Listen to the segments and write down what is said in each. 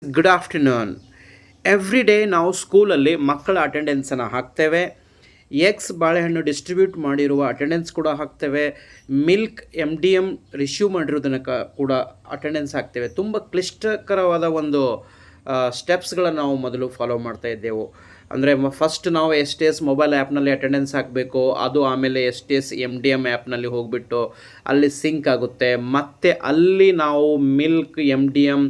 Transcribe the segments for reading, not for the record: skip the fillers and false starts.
Good afternoon. Every day ನಾವು ಸ್ಕೂಲಲ್ಲಿ ಮಕ್ಕಳ ಅಟೆಂಡೆನ್ಸನ್ನು ಹಾಕ್ತೇವೆ. ಎಗ್ಸ್ ಬಾಳೆಹಣ್ಣು ಡಿಸ್ಟ್ರಿಬ್ಯೂಟ್ ಮಾಡಿರುವ ಅಟೆಂಡೆನ್ಸ್ ಕೂಡ ಹಾಕ್ತೇವೆ. ಮಿಲ್ಕ್ MDM ರಿಶ್ಯೂ ಮಾಡಿರೋದನ್ನು ಕೂಡ ಅಟೆಂಡೆನ್ಸ್ ಹಾಕ್ತೇವೆ. ತುಂಬ ಕ್ಲಿಷ್ಟಕರವಾದ ಒಂದು ಸ್ಟೆಪ್ಸ್ಗಳನ್ನು ನಾವು ಮೊದಲು ಫಾಲೋ ಮಾಡ್ತಾ ಇದ್ದೆವು. ಅಂದರೆ ಫಸ್ಟ್ ನಾವು STS ಮೊಬೈಲ್ ಆ್ಯಪ್ನಲ್ಲಿ ಅಟೆಂಡೆನ್ಸ್ ಹಾಕಬೇಕು. ಅದು ಆಮೇಲೆ STS MDM ಆ್ಯಪ್ನಲ್ಲಿ ಹೋಗಿಬಿಟ್ಟು ಅಲ್ಲಿ ಸಿಂಕ್ ಆಗುತ್ತೆ. ಮತ್ತು ಅಲ್ಲಿ ನಾವು milk MDM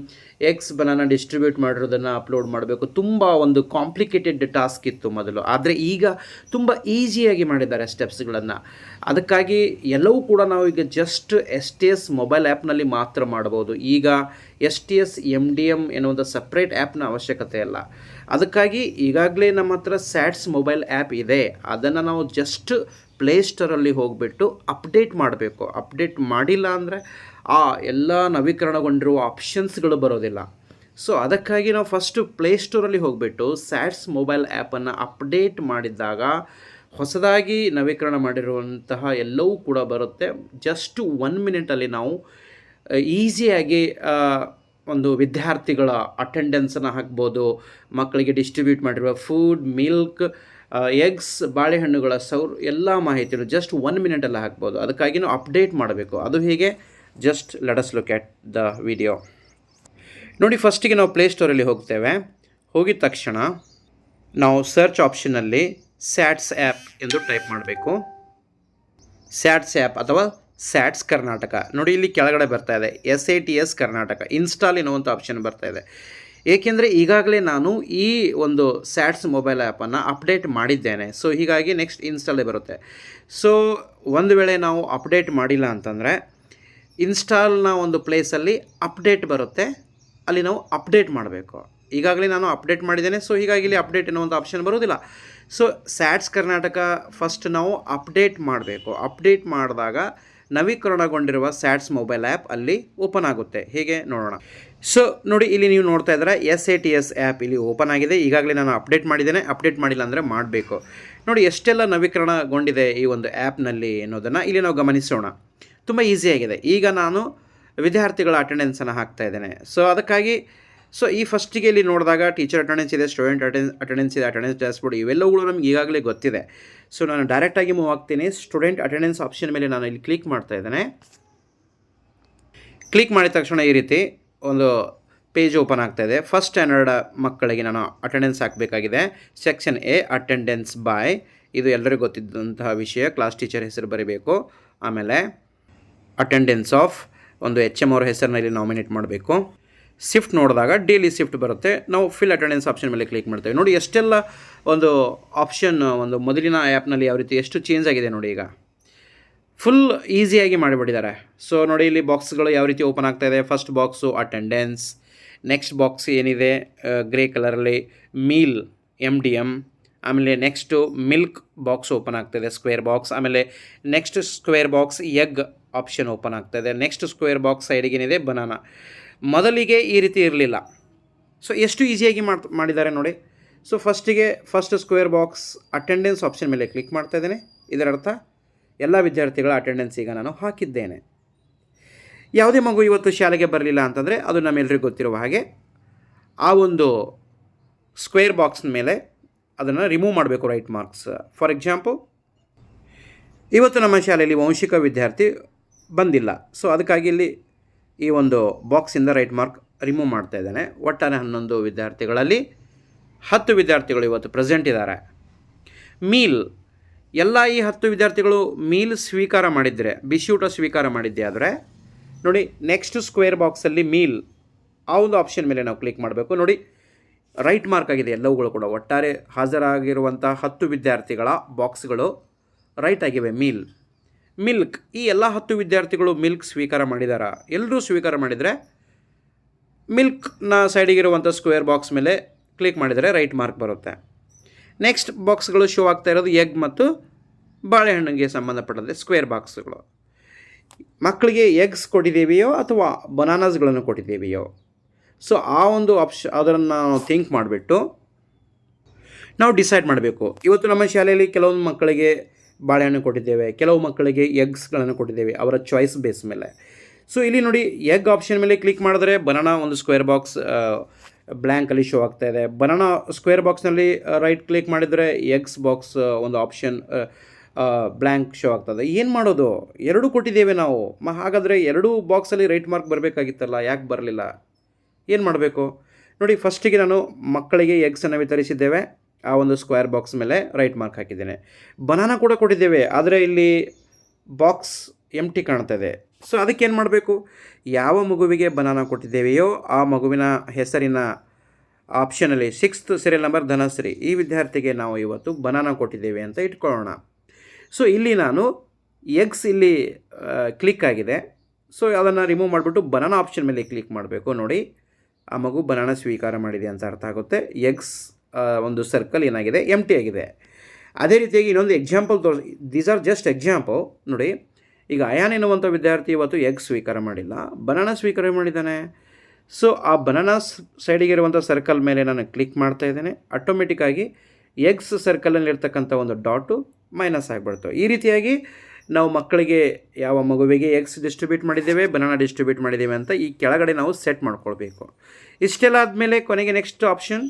eggs banana distribute ಮಾಡಿರೋದನ್ನು ಅಪ್ಲೋಡ್ ಮಾಡಬೇಕು. ತುಂಬ ಒಂದು ಕಾಂಪ್ಲಿಕೇಟೆಡ್ ಟಾಸ್ಕ್ ಇತ್ತು ಮೊದಲು. ಆದರೆ ಈಗ ತುಂಬ ಈಸಿಯಾಗಿ ಮಾಡಿದ್ದಾರೆ ಸ್ಟೆಪ್ಸ್ಗಳನ್ನು. ಅದಕ್ಕಾಗಿ ಎಲ್ಲವೂ ಕೂಡ ನಾವು ಈಗ ಜಸ್ಟ್ STS ಮೊಬೈಲ್ ಆ್ಯಪ್ನಲ್ಲಿ ಮಾತ್ರ ಮಾಡ್ಬೋದು. ಈಗ STS MDM ಎನ್ನುವಂಥ ಸಪ್ರೇಟ್ ಆ್ಯಪ್ನ ಅವಶ್ಯಕತೆ ಇಲ್ಲ. ಅದಕ್ಕಾಗಿ ಈಗಾಗಲೇ ನಮ್ಮ ಹತ್ರ ಸ್ಯಾಟ್ಸ್ ಮೊಬೈಲ್ ಆ್ಯಪ್ ಇದೆ. ಅದನ್ನು ನಾವು ಜಸ್ಟ್ ಪ್ಲೇಸ್ಟೋರಲ್ಲಿ ಹೋಗಿಬಿಟ್ಟು ಅಪ್ಡೇಟ್ ಮಾಡಬೇಕು. ಅಪ್ಡೇಟ್ ಮಾಡಿಲ್ಲ ಅಂದರೆ ಆ ಎಲ್ಲ ನವೀಕರಣಗೊಂಡಿರುವ ಆಪ್ಷನ್ಸ್ಗಳು ಬರೋದಿಲ್ಲ. ಸೊ ಅದಕ್ಕಾಗಿ ನಾವು ಫಸ್ಟು ಪ್ಲೇಸ್ಟೋರಲ್ಲಿ ಹೋಗಿಬಿಟ್ಟು ಸ್ಯಾಟ್ಸ್ ಮೊಬೈಲ್ ಆ್ಯಪನ್ನು ಅಪ್ಡೇಟ್ ಮಾಡಿದಾಗ ಹೊಸದಾಗಿ ನವೀಕರಣ ಮಾಡಿರುವಂತಹ ಎಲ್ಲವೂ ಕೂಡ ಬರುತ್ತೆ. ಜಸ್ಟ್ 1 ಮಿನಿಟಲ್ಲಿ ನಾವು ಈಸಿಯಾಗಿ ಒಂದು ವಿದ್ಯಾರ್ಥಿಗಳ ಅಟೆಂಡೆನ್ಸನ್ನು ಹಾಕ್ಬೋದು. ಮಕ್ಕಳಿಗೆ ಡಿಸ್ಟ್ರಿಬ್ಯೂಟ್ ಮಾಡಿರುವ ಫುಡ್, ಮಿಲ್ಕ್, ಎಗ್ಸ್, ಬಾಳೆಹಣ್ಣುಗಳ ಎಲ್ಲ ಮಾಹಿತಿಯನ್ನು ಜಸ್ಟ್ 1 ಮಿನಿಟಲ್ಲಿ ಹಾಕ್ಬೋದು. ಅದಕ್ಕಾಗಿ ನಾವು ಅಪ್ಡೇಟ್ ಮಾಡಬೇಕು. ಅದು ಹೇಗೆ? Just let us look at the video. ನೋಡಿ, ಫಸ್ಟಿಗೆ ನಾವು ಪ್ಲೇಸ್ಟೋರಲ್ಲಿ ಹೋಗ್ತೇವೆ. ಹೋಗಿದ ತಕ್ಷಣ ನಾವು ಸರ್ಚ್ ಆಪ್ಷನ್ನಲ್ಲಿ ಸ್ಯಾಟ್ಸ್ ಆ್ಯಪ್ ಎಂದು ಟೈಪ್ ಮಾಡಬೇಕು. ಸ್ಯಾಟ್ಸ್ ಆ್ಯಪ್ ಅಥವಾ ಸ್ಯಾಟ್ಸ್ ಕರ್ನಾಟಕ. ನೋಡಿ, ಇಲ್ಲಿ ಕೆಳಗಡೆ ಬರ್ತಾ ಇದೆ SATS ಕರ್ನಾಟಕ. ಇನ್ಸ್ಟಾಲ್ ಎನ್ನುವಂಥ ಆಪ್ಷನ್ ಬರ್ತಾ ಇದೆ. ಏಕೆಂದರೆ ಈಗಾಗಲೇ ನಾನು ಈ ಒಂದು ಸ್ಯಾಟ್ಸ್ ಮೊಬೈಲ್ ಆ್ಯಪನ್ನು ಅಪ್ಡೇಟ್ ಮಾಡಿದ್ದೇನೆ. ಸೊ ಹೀಗಾಗಿ ನೆಕ್ಸ್ಟ್ ಇನ್ಸ್ಟಾಲೇ ಬರುತ್ತೆ. ಸೊ ಒಂದು ವೇಳೆ ನಾವು ಅಪ್ಡೇಟ್ ಮಾಡಿಲ್ಲ ಅಂತಂದರೆ ಇನ್ಸ್ಟಾಲ್ನ ಒಂದು ಪ್ಲೇಸಲ್ಲಿ ಅಪ್ಡೇಟ್ ಬರುತ್ತೆ. ಅಲ್ಲಿ ನಾವು ಅಪ್ಡೇಟ್ ಮಾಡಬೇಕು. ಈಗಾಗಲೇ ನಾನು ಅಪ್ಡೇಟ್ ಮಾಡಿದ್ದೇನೆ. ಸೊ ಹೀಗಾಗಿ ಇಲ್ಲಿ ಅಪ್ಡೇಟ್ ಎನ್ನುವಂಥ ಆಪ್ಷನ್ ಬರೋದಿಲ್ಲ. ಸೊ ಸ್ಯಾಟ್ಸ್ ಕರ್ನಾಟಕ ಫಸ್ಟ್ ನಾವು ಅಪ್ಡೇಟ್ ಮಾಡಬೇಕು. ಅಪ್ಡೇಟ್ ಮಾಡಿದಾಗ ನವೀಕರಣಗೊಂಡಿರುವ ಸ್ಯಾಟ್ಸ್ ಮೊಬೈಲ್ ಆ್ಯಪ್ ಅಲ್ಲಿ ಓಪನ್ ಆಗುತ್ತೆ. ಹೇಗೆ ನೋಡೋಣ. ಸೊ ನೋಡಿ, ಇಲ್ಲಿ ನೀವು ನೋಡ್ತಾ ಇದ್ದಾರೆ SATS ಆ್ಯಪ್ ಇಲ್ಲಿ ಓಪನ್ ಆಗಿದೆ. ಈಗಾಗಲೇ ನಾನು ಅಪ್ಡೇಟ್ ಮಾಡಿದ್ದೇನೆ. ಅಪ್ಡೇಟ್ ಮಾಡಿಲ್ಲ ಅಂದರೆ ಮಾಡಬೇಕು. ನೋಡಿ, ಎಷ್ಟೆಲ್ಲ ನವೀಕರಣಗೊಂಡಿದೆ ಈ ಒಂದು ಆ್ಯಪ್ನಲ್ಲಿ ಅನ್ನೋದನ್ನು ಇಲ್ಲಿ ನಾವು ಗಮನಿಸೋಣ. ತುಂಬ ಈಸಿಯಾಗಿದೆ. ಈಗ ನಾನು ವಿದ್ಯಾರ್ಥಿಗಳ ಅಟೆಂಡೆನ್ಸನ್ನು ಹಾಕ್ತಾ ಇದ್ದೇನೆ. ಸೊ ಅದಕ್ಕಾಗಿ ಈ ಫಸ್ಟಿಗೆ ಇಲ್ಲಿ ನೋಡಿದಾಗ ಟೀಚರ್ ಅಟೆಂಡೆನ್ಸ್ ಇದೆ, ಸ್ಟೂಡೆಂಟ್ ಅಟೆಂಡೆನ್ಸ್ ಇದೆ, ಅಟೆಂಡೆನ್ಸ್ ಡ್ಯಾಶ್ಬೋರ್ಡ್ ಇವೆಲ್ಲವುಗಳು ನಮ್ಗೆ ಈಗಾಗಲೇ ಗೊತ್ತಿದೆ. ಸೊ ನಾನು ಡೈರೆಕ್ಟಾಗಿ ಮೂವ್ ಆಗ್ತೀನಿ. ಸ್ಟೂಡೆಂಟ್ ಅಟೆಂಡೆನ್ಸ್ ಆಪ್ಷನ್ ಮೇಲೆ ನಾನು ಇಲ್ಲಿ ಕ್ಲಿಕ್ ಮಾಡ್ತಾ ಇದ್ದೇನೆ. ಕ್ಲಿಕ್ ಮಾಡಿದ ತಕ್ಷಣ ಈ ರೀತಿ ಒಂದು ಪೇಜ್ ಓಪನ್ ಆಗ್ತಾ ಇದೆ. ಫಸ್ಟ್ ಸ್ಟ್ಯಾಂಡರ್ಡ್ ಮಕ್ಕಳಿಗೆ ನಾನು ಅಟೆಂಡೆನ್ಸ್ ಹಾಕಬೇಕಾಗಿದೆ. ಸೆಕ್ಷನ್ A ಅಟೆಂಡೆನ್ಸ್ ಬೈ, ಇದು ಎಲ್ಲರಿಗೂ ಗೊತ್ತಿದ್ದಂತಹ ವಿಷಯ. ಕ್ಲಾಸ್ ಟೀಚರ್ ಹೆಸರು ಬರೀಬೇಕು. ಆಮೇಲೆ ಅಟೆಂಡೆನ್ಸ್ ಆಫ್ ಒಂದು HM ಅವರ ಹೆಸರಿನಲ್ಲಿ ನಾಮಿನೇಟ್ ಮಾಡಬೇಕು. ಶಿಫ್ಟ್ ನೋಡಿದಾಗ ಡೈಲಿ ಶಿಫ್ಟ್ ಬರುತ್ತೆ. ನಾವು ಫಿಲ್ ಅಟೆಂಡೆನ್ಸ್ ಆಪ್ಷನ್ ಮೇಲೆ ಕ್ಲಿಕ್ ಮಾಡ್ತೇವೆ. ನೋಡಿ, ಎಷ್ಟೆಲ್ಲ ಒಂದು ಆಪ್ಷನ್ ಒಂದು ಮೊದಲಿನ ಆ್ಯಪ್ನಲ್ಲಿ ಯಾವ ರೀತಿ ಎಷ್ಟು ಚೇಂಜ್ ಆಗಿದೆ ನೋಡಿ. ಈಗ ಫುಲ್ ಈಸಿಯಾಗಿ ಮಾಡಿಬಿಟ್ಟಿದ್ದಾರೆ. ಸೊ ನೋಡಿ, ಇಲ್ಲಿ ಬಾಕ್ಸ್ಗಳು ಯಾವ ರೀತಿ ಓಪನ್ ಆಗ್ತಾಯಿದೆ. First box attendance, next box ಏನಿದೆ ಗ್ರೇ ಕಲರಲ್ಲಿ ಮೀಲ್ MDM, ಆಮೇಲೆ ನೆಕ್ಸ್ಟು ಮಿಲ್ಕ್ ಬಾಕ್ಸ್ ಓಪನ್ ಆಗ್ತಾಯಿದೆ, ಸ್ಕ್ವೇರ್ ಬಾಕ್ಸ್. ಆಮೇಲೆ next square box egg option open ಆಗ್ತಾಯಿದೆ. ನೆಕ್ಸ್ಟ್ ಸ್ಕ್ವೇರ್ ಬಾಕ್ಸ್ ಸೈಡಿಗೆ ಏನಿದೆ ಬನಾನಾ. ಮೊದಲಿಗೆ ಈ ರೀತಿ ಇರಲಿಲ್ಲ. ಸೊ ಎಷ್ಟು ಈಸಿಯಾಗಿ ಮಾಡಿದ್ದಾರೆ ನೋಡಿ. So first square box attendance option ಮೇಲೆ ಕ್ಲಿಕ್ ಮಾಡ್ತಾ ಇದ್ದೇನೆ. ಇದರರ್ಥ ಎಲ್ಲ ವಿದ್ಯಾರ್ಥಿಗಳ ಅಟೆಂಡೆನ್ಸ್ ಈಗ ನಾನು ಹಾಕಿದ್ದೇನೆ. ಯಾವುದೇ ಮಗು ಇವತ್ತು ಶಾಲೆಗೆ ಬರಲಿಲ್ಲ ಅಂತಂದರೆ ಅದು ನಮ್ಮೆಲ್ಲರಿಗೂ ಗೊತ್ತಿರುವ ಹಾಗೆ ಆ ಒಂದು ಸ್ಕ್ವೇರ್ ಬಾಕ್ಸ್ನ ಮೇಲೆ ಅದನ್ನು ರಿಮೂವ್ ಮಾಡಬೇಕು, ರೈಟ್ ಮಾರ್ಕ್ಸ್. ಫಾರ್ ಎಕ್ಸಾಂಪಲ್, ಇವತ್ತು ನಮ್ಮ ಶಾಲೆಯಲ್ಲಿ ವಂಶಿಕ ವಿದ್ಯಾರ್ಥಿ ಬಂದಿಲ್ಲ. ಸೊ ಅದಕ್ಕಾಗಿ ಇಲ್ಲಿ ಈ ಒಂದು ಬಾಕ್ಸಿಂದ ರೈಟ್ ಮಾರ್ಕ್ ರಿಮೂವ್ ಮಾಡ್ತಾ ಇದ್ದೇನೆ. ಒಟ್ಟಾರೆ 11 ವಿದ್ಯಾರ್ಥಿಗಳಲ್ಲಿ 10 ವಿದ್ಯಾರ್ಥಿಗಳು ಇವತ್ತು ಪ್ರೆಸೆಂಟ್ ಇದ್ದಾರೆ. ಮೀಲ್, ಎಲ್ಲ ಈ 10 ವಿದ್ಯಾರ್ಥಿಗಳು ಮೀಲ್ ಸ್ವೀಕಾರ ಮಾಡಿದ್ದರೆ, ಬಿಸಿಯೂಟ ಸ್ವೀಕಾರ ಮಾಡಿದ್ದೆ ಆದರೆ ನೋಡಿ, ನೆಕ್ಸ್ಟ್ ಸ್ಕ್ವೇರ್ ಬಾಕ್ಸಲ್ಲಿ ಮೀಲ್ ಆ ಒಂದು ಆಪ್ಷನ್ ಮೇಲೆ ನಾವು ಕ್ಲಿಕ್ ಮಾಡಬೇಕು. ನೋಡಿ, ರೈಟ್ ಮಾರ್ಕ್ ಆಗಿದೆ ಎಲ್ಲವುಗಳು ಕೂಡ. ಒಟ್ಟಾರೆ ಹಾಜರಾಗಿರುವಂಥ 10 ವಿದ್ಯಾರ್ಥಿಗಳ ಬಾಕ್ಸ್ಗಳು ರೈಟ್ ಆಗಿವೆ. ಮಿಲ್ಕ್, ಈ ಎಲ್ಲ 10 ವಿದ್ಯಾರ್ಥಿಗಳು ಮಿಲ್ಕ್ ಸ್ವೀಕಾರ ಮಾಡಿದಾರಾ? ಎಲ್ಲರೂ ಸ್ವೀಕಾರ ಮಾಡಿದರೆ ಮಿಲ್ಕ್ನ ಸೈಡಿಗಿರುವಂಥ ಸ್ಕ್ವೇರ್ ಬಾಕ್ಸ್ ಮೇಲೆ ಕ್ಲಿಕ್ ಮಾಡಿದರೆ ರೈಟ್ ಮಾರ್ಕ್ ಬರುತ್ತೆ. ನೆಕ್ಸ್ಟ್ ಬಾಕ್ಸ್ಗಳು ಶೋ ಆಗ್ತಾ ಇರೋದು ಎಗ್ ಮತ್ತು ಬಾಳೆಹಣ್ಣಿಗೆ ಸಂಬಂಧಪಟ್ಟಂತೆ ಸ್ಕ್ವೇರ್ ಬಾಕ್ಸ್ಗಳು. ಮಕ್ಕಳಿಗೆ ಎಗ್ಸ್ ಕೊಟ್ಟಿದ್ದೇವೆಯೋ ಅಥವಾ ಬನಾನಾಸ್ಗಳನ್ನು ಕೊಟ್ಟಿದ್ದೇವೆಯೋ? ಸೊ ಆ ಒಂದು ಅದನ್ನು ನಾವು ಥಿಂಕ್ ಮಾಡಿಬಿಟ್ಟು ನಾವು ಡಿಸೈಡ್ ಮಾಡಬೇಕು. ಇವತ್ತು ನಮ್ಮ ಶಾಲೆಯಲ್ಲಿ ಕೆಲವೊಂದು ಮಕ್ಕಳಿಗೆ ಬಾಳೆಹಣ್ಣು ಕೊಟ್ಟಿದ್ದೇವೆ, ಕೆಲವು ಮಕ್ಕಳಿಗೆ ಎಗ್ಸ್ಗಳನ್ನು ಕೊಟ್ಟಿದ್ದೇವೆ, ಅವರ ಚಾಯ್ಸ್ ಬೇಸ್ ಮೇಲೆ. ಸೊ ಇಲ್ಲಿ ನೋಡಿ, ಎಗ್ ಆಪ್ಷನ್ ಮೇಲೆ ಕ್ಲಿಕ್ ಮಾಡಿದ್ರೆ ಬನಾನಾ ಒಂದು ಸ್ಕ್ವೇರ್ ಬಾಕ್ಸ್ ಬ್ಲ್ಯಾಂಕಲ್ಲಿ ಶೋ ಆಗ್ತಾ ಇದೆ. ಬನಾನಾ ಸ್ಕ್ವೇರ್ ಬಾಕ್ಸ್ನಲ್ಲಿ ರೈಟ್ ಕ್ಲಿಕ್ ಮಾಡಿದರೆ ಎಕ್ಸ್ ಬಾಕ್ಸ್ ಒಂದು ಆಪ್ಷನ್ ಬ್ಲ್ಯಾಂಕ್ ಶೋ ಆಗ್ತದೆ. ಏನು ಮಾಡೋದು? ಎರಡೂ ಕೊಟ್ಟಿದ್ದೇವೆ ನಾವು. ಹಾಗಾದರೆ ಎರಡೂ ಬಾಕ್ಸಲ್ಲಿ ರೈಟ್ ಮಾರ್ಕ್ ಬರಬೇಕಾಗಿತ್ತಲ್ಲ, ಯಾಕೆ ಬರಲಿಲ್ಲ? ಏನು ಮಾಡಬೇಕು ನೋಡಿ. ಫಸ್ಟಿಗೆ ನಾನು ಮಕ್ಕಳಿಗೆ ಎಗ್ಸನ್ನು ವಿತರಿಸಿದ್ದೇವೆ. ಆ ಒಂದು ಸ್ಕ್ವೇರ್ ಬಾಕ್ಸ್ ಮೇಲೆ ರೈಟ್ ಮಾರ್ಕ್ ಹಾಕಿದ್ದೇನೆ. ಬನಾನಾ ಕೂಡ ಕೊಟ್ಟಿದ್ದೇವೆ, ಆದರೆ ಇಲ್ಲಿ ಬಾಕ್ಸ್ ಎಂಟಿ ಕಾಣ್ತಾ ಇದೆ. ಸೊ ಅದಕ್ಕೇನು ಮಾಡಬೇಕು? ಯಾವ ಮಗುವಿಗೆ ಬನಾನಾ ಕೊಟ್ಟಿದ್ದೇವೆಯೋ ಆ ಮಗುವಿನ ಹೆಸರಿನ ಆಪ್ಷನಲ್ಲಿ 6th ಸೀರಿಯಲ್ ನಂಬರ್ ಧನಶ್ರೀ, ಈ ವಿದ್ಯಾರ್ಥಿಗೆ ನಾವು ಇವತ್ತು ಬನಾನಾ ಕೊಟ್ಟಿದ್ದೇವೆ ಅಂತ ಇಟ್ಕೊಳ್ಳೋಣ. ಸೊ ಇಲ್ಲಿ ನಾನು ಎಗ್ಸ್ ಇಲ್ಲಿ ಕ್ಲಿಕ್ ಆಗಿದೆ. ಸೊ ಅದನ್ನು ರಿಮೂವ್ ಮಾಡಿಬಿಟ್ಟು ಬನಾನಾ ಆಪ್ಷನ್ ಮೇಲೆ ಕ್ಲಿಕ್ ಮಾಡಬೇಕು. ನೋಡಿ, ಆ ಮಗು ಬನಾನಾ ಸ್ವೀಕಾರ ಮಾಡಿದೆ ಅಂತ ಅರ್ಥ ಆಗುತ್ತೆ. ಎಗ್ಸ್ ಒಂದು ಸರ್ಕಲ್ ಏನಾಗಿದೆ, ಎಂಟಿ ಆಗಿದೆ. ಅದೇ ರೀತಿಯಾಗಿ ಇನ್ನೊಂದು example these are just example. ನೋಡಿ, ಈಗ ಅಯಾನ್ ಎನ್ನುವಂಥ ವಿದ್ಯಾರ್ಥಿ ಇವತ್ತು ಎಗ್ ಸ್ವೀಕಾರ ಮಾಡಿಲ್ಲ, ಬನಾನಾ ಸ್ವೀಕಾರ ಮಾಡಿದ್ದಾನೆ. ಸೊ ಆ ಬನಾನಾ ಸೈಡಿಗೆ ಇರುವಂಥ ಸರ್ಕಲ್ ಮೇಲೆ ನಾನು ಕ್ಲಿಕ್ ಮಾಡ್ತಾ ಇದ್ದೇನೆ. ಆಟೋಮೆಟಿಕ್ಕಾಗಿ ಎಗ್ಸ್ ಸರ್ಕಲಲ್ಲಿರ್ತಕ್ಕಂಥ ಒಂದು ಡಾಟು ಮೈನಸ್ ಆಗಿಬಿಡ್ತು. ಈ ರೀತಿಯಾಗಿ ನಾವು ಮಕ್ಕಳಿಗೆ ಯಾವ ಮಗುವಿಗೆ ಎಗ್ಸ್ ಡಿಸ್ಟ್ರಿಬ್ಯೂಟ್ ಮಾಡಿದ್ದೇವೆ, ಬನಾನಾ ಡಿಸ್ಟ್ರಿಬ್ಯೂಟ್ ಮಾಡಿದ್ದೇವೆ ಅಂತ ಈ ಕೆಳಗಡೆ ನಾವು ಸೆಟ್ ಮಾಡ್ಕೊಳ್ಬೇಕು. ಇಷ್ಟೆಲ್ಲ ಆದಮೇಲೆ ಕೊನೆಗೆ ನೆಕ್ಸ್ಟ್ ಆಪ್ಷನ್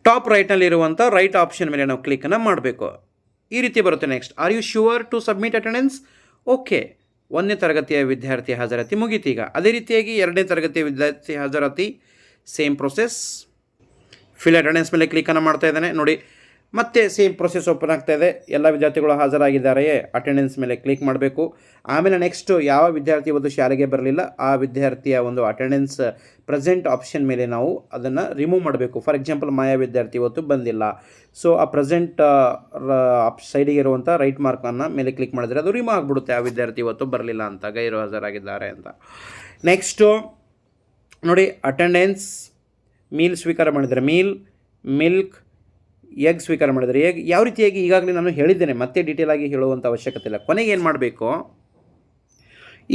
ಟಾಪ್ ರೈಟ್ನಲ್ಲಿರುವಂಥ ರೈಟ್ ಆಪ್ಷನ್ ಮೇಲೆ ನಾವು ಕ್ಲಿಕ್ಕನ್ನು ಮಾಡಬೇಕು. ಈ ರೀತಿ ಬರುತ್ತೆ. Next, are you sure to submit attendance? Okay, 1ನೇ ತರಗತಿಯ ವಿದ್ಯಾರ್ಥಿ ಹಾಜರಾತಿ ಮುಗೀತು. ಈಗ ಅದೇ ರೀತಿಯಾಗಿ 2ನೇ ತರಗತಿಯ ವಿದ್ಯಾರ್ಥಿ ಹಾಜರಾತಿ ಸೇಮ್ ಪ್ರೊಸೆಸ್. ಫಿಲ್ ಅಟೆಂಡೆನ್ಸ್ ಮೇಲೆ ಕ್ಲಿಕ್ಕನ್ನು ಮಾಡ್ತಾ ಇದ್ದಾನೆ. ನೋಡಿ, ಮತ್ತೆ ಸೇಮ್ ಪ್ರೊಸೆಸ್ ಓಪನ್ ಆಗ್ತಾ ಇದೆ. ಎಲ್ಲ ವಿದ್ಯಾರ್ಥಿಗಳು ಹಾಜರಾಗಿದ್ದಾರೆಯೇ, ಅಟೆಂಡೆನ್ಸ್ ಮೇಲೆ ಕ್ಲಿಕ್ ಮಾಡಬೇಕು. ಆಮೇಲೆ ನೆಕ್ಸ್ಟು ಯಾವ ವಿದ್ಯಾರ್ಥಿ ಇವತ್ತು ಶಾಲೆಗೆ ಬರಲಿಲ್ಲ ಆ ವಿದ್ಯಾರ್ಥಿಯ ಒಂದು ಅಟೆಂಡೆನ್ಸ್ ಪ್ರೆಸೆಂಟ್ ಆಪ್ಷನ್ ಮೇಲೆ ನಾವು ಅದನ್ನು ರಿಮೂವ್ ಮಾಡಬೇಕು. ಫಾರ್ ಎಕ್ಸಾಂಪಲ್, ಮಾಯಾ ವಿದ್ಯಾರ್ಥಿ ಇವತ್ತು ಬಂದಿಲ್ಲ. ಸೊ ಆ ಪ್ರೆಸೆಂಟ್ ಸೈಡಿಗೆ ಇರುವಂಥ ರೈಟ್ ಮಾರ್ಕನ್ನು ಮೇಲೆ ಕ್ಲಿಕ್ ಮಾಡಿದರೆ ಅದು ರಿಮೂವ್ ಆಗಿಬಿಡುತ್ತೆ, ಆ ವಿದ್ಯಾರ್ಥಿ ಇವತ್ತು ಬರಲಿಲ್ಲ ಅಂತ, ಗೈರು ಹಾಜರಾಗಿದ್ದಾರೆ ಅಂತ. ನೆಕ್ಸ್ಟು ನೋಡಿ, ಅಟೆಂಡೆನ್ಸ್ ಮೀಲ್ ಸ್ವೀಕಾರ ಮಾಡಿದರೆ ಮೀಲ್, ಮಿಲ್ಕ್, ಎಗ್ ಸ್ವೀಕಾರ ಮಾಡಿದರೆ ಎಗ್. ಯಾವ ರೀತಿಯಾಗಿ ಈಗಾಗಲೇ ನಾನು ಹೇಳಿದ್ದೇನೆ, ಮತ್ತೆ ಡೀಟೇಲಾಗಿ ಹೇಳುವಂಥ ಅವಶ್ಯಕತೆ ಇಲ್ಲ. ಕೊನೆಗೆ ಏನು ಮಾಡಬೇಕು,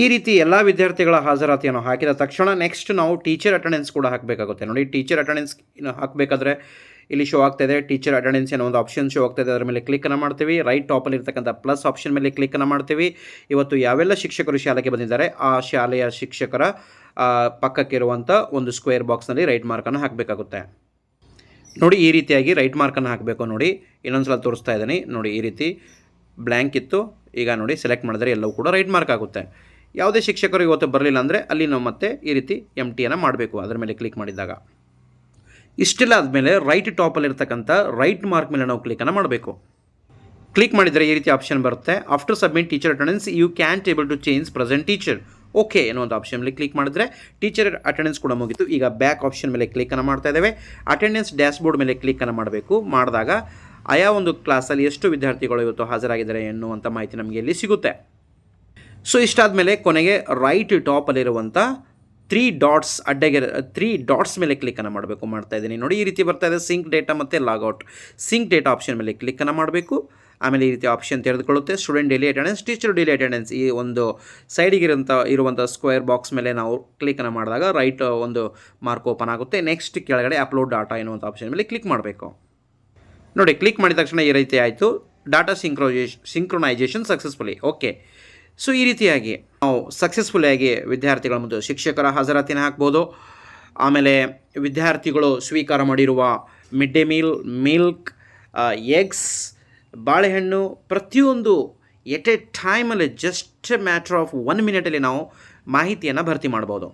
ಈ ರೀತಿ ಎಲ್ಲ ವಿದ್ಯಾರ್ಥಿಗಳ ಹಾಜರಾತಿಯನ್ನು ಹಾಕಿದ ತಕ್ಷಣ ನೆಕ್ಸ್ಟ್ ನಾವು ಟೀಚರ್ ಅಟೆಂಡೆನ್ಸ್ ಕೂಡ ಹಾಕಬೇಕಾಗುತ್ತೆ. ನೋಡಿ, ಟೀಚರ್ ಅಟೆಂಡೆನ್ಸ್ ಹಾಕಬೇಕಾದ್ರೆ ಇಲ್ಲಿ ಶೋ ಆಗ್ತಾಯಿದೆ ಟೀಚರ್ ಅಟೆಂಡೆನ್ಸ್ ಅನ್ನೋ ಒಂದು ಆಪ್ಷನ್ ಶೋ ಆಗ್ತಾಯಿದೆ. ಅದರ ಮೇಲೆ ಕ್ಲಿಕ್ಕನ್ನು ಮಾಡ್ತೀವಿ. ರೈಟ್ ಟಾಪಲ್ಲಿ ಇರ್ತಕ್ಕಂಥ ಪ್ಲಸ್ ಆಪ್ಷನ್ ಮೇಲೆ ಕ್ಲಿಕ್ಕನ್ನು ಮಾಡ್ತೀವಿ. ಇವತ್ತು ಯಾವೆಲ್ಲ ಶಿಕ್ಷಕರು ಶಾಲೆಗೆ ಬಂದಿದ್ದಾರೆ ಆ ಶಾಲೆಯ ಶಿಕ್ಷಕರ ಪಕ್ಕಕ್ಕಿರುವಂಥ ಒಂದು ಸ್ಕ್ವೇರ್ ಬಾಕ್ಸ್ನಲ್ಲಿ ರೈಟ್ ಮಾರ್ಕನ್ನು ಹಾಕಬೇಕಾಗುತ್ತೆ. ನೋಡಿ, ಈ ರೀತಿಯಾಗಿ ರೈಟ್ ಮಾರ್ಕನ್ನು ಹಾಕಬೇಕು. ನೋಡಿ, ಇನ್ನೊಂದು ಸಲ ತೋರಿಸ್ತಾ ಇದ್ದೀನಿ. ನೋಡಿ, ಈ ರೀತಿ ಬ್ಲ್ಯಾಂಕ್ ಇತ್ತು. ಈಗ ನೋಡಿ, ಸೆಲೆಕ್ಟ್ ಮಾಡಿದರೆ ಎಲ್ಲವೂ ಕೂಡ ರೈಟ್ ಮಾರ್ಕ್ ಆಗುತ್ತೆ. ಯಾವುದೇ ಶಿಕ್ಷಕರು ಇವತ್ತು ಬರಲಿಲ್ಲ ಅಂದರೆ ಅಲ್ಲಿ ನಾವು ಮತ್ತೆ ಈ ರೀತಿ ಎಂಟಿಯನ್ನು ಮಾಡಬೇಕು ಅದರ ಮೇಲೆ ಕ್ಲಿಕ್ ಮಾಡಿದಾಗ. ಇಷ್ಟೆಲ್ಲ ಆದಮೇಲೆ ರೈಟ್ ಟಾಪಲ್ಲಿರ್ತಕ್ಕಂಥ ರೈಟ್ ಮಾರ್ಕ್ ಮೇಲೆ ನಾವು ಕ್ಲಿಕ್ಕನ್ನು ಮಾಡಬೇಕು. ಕ್ಲಿಕ್ ಮಾಡಿದರೆ ಈ ರೀತಿ ಆಪ್ಷನ್ ಬರುತ್ತೆ. After submit teacher attendance you can't able to change present teacher. Okay ಎನ್ನುವಂಥ ಆಪ್ಷನ್ ಮೇಲೆ ಕ್ಲಿಕ್ ಮಾಡಿದ್ರೆ ಟೀಚರ್ ಅಟೆಂಡೆನ್ಸ್ ಕೂಡ ಮುಗಿತು. ಈಗ ಬ್ಯಾಕ್ ಆಪ್ಷನ್ ಮೇಲೆ ಕ್ಲಿಕ್ಕನ್ನು ಮಾಡ್ತಾ ಇದ್ದೇವೆ. ಅಟೆಂಡೆನ್ಸ್ ಡ್ಯಾಶ್ಬೋರ್ಡ್ ಮೇಲೆ ಕ್ಲಿಕ್ಕನ್ನು ಮಾಡಬೇಕು. ಮಾಡಿದಾಗ ಆಯಾ ಒಂದು ಕ್ಲಾಸಲ್ಲಿ ಎಷ್ಟು ವಿದ್ಯಾರ್ಥಿಗಳು ಇವತ್ತು ಹಾಜರಾಗಿದ್ದಾರೆ ಎನ್ನುವಂಥ ಮಾಹಿತಿ ನಮಗೆ ಇಲ್ಲಿ ಸಿಗುತ್ತೆ. ಸೊ ಇಷ್ಟಾದ ಮೇಲೆ ಕೊನೆಗೆ ರೈಟ್ ಟಾಪಲ್ಲಿರುವಂಥ 3 ಡಾಟ್ಸ್ ಅಡ್ಡಗೆ 3 ಡಾಟ್ಸ್ ಮೇಲೆ ಕ್ಲಿಕ್ಕನ್ನು ಮಾಡಬೇಕು. ಮಾಡ್ತಾ ಇದ್ದೀನಿ. ನೋಡಿ, ಈ ರೀತಿ ಬರ್ತಾ ಇದೆ ಸಿಂಕ್ ಡೇಟಾ ಮತ್ತು ಲಾಗೌಟ್. ಸಿಂಕ್ ಡೇಟಾ ಆಪ್ಷನ್ ಮೇಲೆ ಕ್ಲಿಕ್ಕನ್ನು ಮಾಡಬೇಕು. ಆಮೇಲೆ ಈ ರೀತಿ ಆಪ್ಷನ್ ತೆರೆದುಕೊಳ್ಳುತ್ತೆ. Student daily attendance, teacher daily attendance, ಈ ಒಂದು ಸೈಡಿಗೆ ಇರುವಂಥ ಸ್ಕ್ವೇರ್ ಬಾಕ್ಸ್ ಮೇಲೆ ನಾವು ಕ್ಲಿಕ್ಕನ್ನು ಮಾಡಿದಾಗ ರೈಟ್ ಒಂದು ಮಾರ್ಕ್ ಓಪನ್ ಆಗುತ್ತೆ. ನೆಕ್ಸ್ಟ್ ಕೆಳಗಡೆ ಅಪ್ಲೋಡ್ ಡಾಟಾ ಎನ್ನುವಂಥ ಆಪ್ಷನ್ ಮೇಲೆ ಕ್ಲಿಕ್ ಮಾಡಬೇಕು. ನೋಡಿ, ಕ್ಲಿಕ್ ಮಾಡಿದ ತಕ್ಷಣ ಈ ರೀತಿ ಆಯಿತು. Data synchronisation successfully. Okay. So ಈ ರೀತಿಯಾಗಿ ನಾವು ಸಕ್ಸಸ್ಫುಲ್ಲಾಗಿ ವಿದ್ಯಾರ್ಥಿಗಳ ಮತ್ತು ಶಿಕ್ಷಕರ ಹಾಜರಾತಿನ ಹಾಕ್ಬೋದು. ಆಮೇಲೆ ವಿದ್ಯಾರ್ಥಿಗಳು ಸ್ವೀಕಾರ ಮಾಡಿರುವ mid day meal, milk, eggs, ಬಾಳೆಹಣ್ಣು ಪ್ರತಿಯೊಂದು ಎಟ್ ಎ ಟೈಮಲ್ಲಿ ಜಸ್ಟ್ ಮ್ಯಾಟ್ರ್ ಆಫ್ 1 ಮಿನಿಟಲ್ಲಿ ನಾವು ಮಾಹಿತಿಯನ್ನು ಭರ್ತಿ ಮಾಡ್ಬೋದು.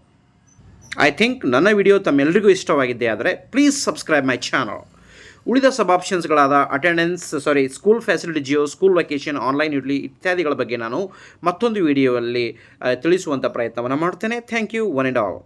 ಐ ಥಿಂಕ್ ನನ್ನ ವಿಡಿಯೋ ತಮ್ಮೆಲ್ಲರಿಗೂ ಇಷ್ಟವಾಗಿದ್ದೇ ಆದರೆ ಪ್ಲೀಸ್ ಸಬ್ಸ್ಕ್ರೈಬ್ ಮೈ ಚಾನಲ್. ಉಳಿದ ಸಬ್ ಆಪ್ಷನ್ಸ್ಗಳಾದ school facility, geo, school vacation, online utility ಇತ್ಯಾದಿಗಳ ಬಗ್ಗೆ ನಾನು ಮತ್ತೊಂದು ವಿಡಿಯೋದಲ್ಲಿ ತಿಳಿಸುವಂಥ ಪ್ರಯತ್ನವನ್ನು ಮಾಡ್ತೇನೆ. Thank you one and all.